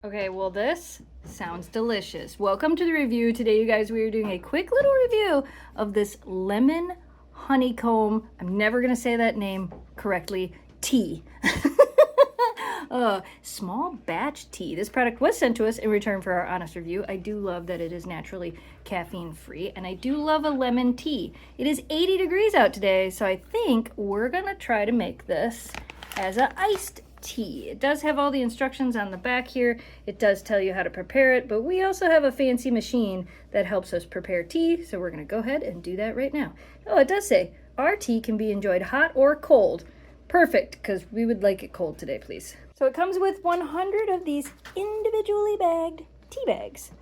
Okay, well this sounds delicious. Welcome to the review. Today, you guys, we are doing a quick little review of this lemon honeycomb, I'm never gonna say that name correctly, tea. Small batch tea. This product was sent to us in return for our honest review. I do love that it is naturally caffeine free, and I do love a lemon tea. It is 80 degrees out today, so I think we're gonna try to make this as an iced tea. It does have all the instructions on the back here. It does tell you how to prepare it, but we also have a fancy machine that helps us prepare tea, so we're going to go ahead and do that right now. Oh, it does say our tea can be enjoyed hot or cold. Perfect, because we would like it cold today, please. So it comes with 100 of these individually bagged tea bags.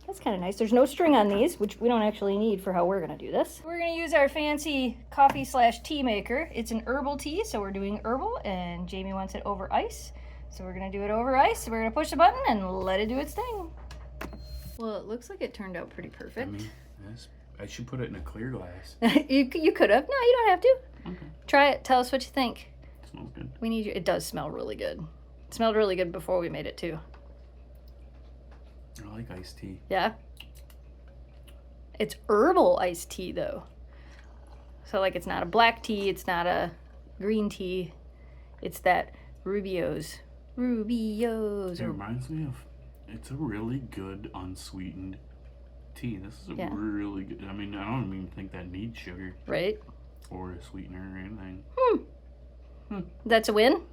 That's kind of nice. There's no string on these, which we don't actually need for how we're going to do this. We're going to use our fancy coffee/tea maker. It's an herbal tea, so we're doing herbal, and Jamie wants it over ice. So we're going to do it over ice. So we're going to push the button and let it do its thing. Well, it looks like it turned out pretty perfect. I mean, I should put it in a clear glass. you could have. No, you don't have to. Okay. Try it. Tell us what you think. It smells good. We need you. It does smell really good. It smelled really good before we made it, too. I like iced tea. Yeah. It's herbal iced tea, though. So, like, it's not a black tea. It's not a green tea. It's that Rooibos. Rooibos. It reminds me of, it's a really good unsweetened tea. This is a really good, I mean, I don't even think that needs sugar. Right? Or a sweetener or anything. That's a win?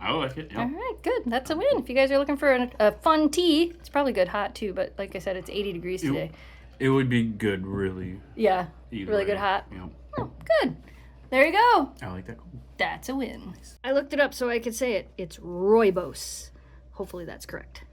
I like it, yeah. All right, good. That's a win. If you guys are looking for a fun tea, it's probably good hot, too. But like I said, it's 80 degrees today. It would be good, really. Yeah, Either really way. good hot. Yep. Oh, good. There you go. I like that. That's a win. I looked it up so I could say it. It's Rooibos. Hopefully that's correct.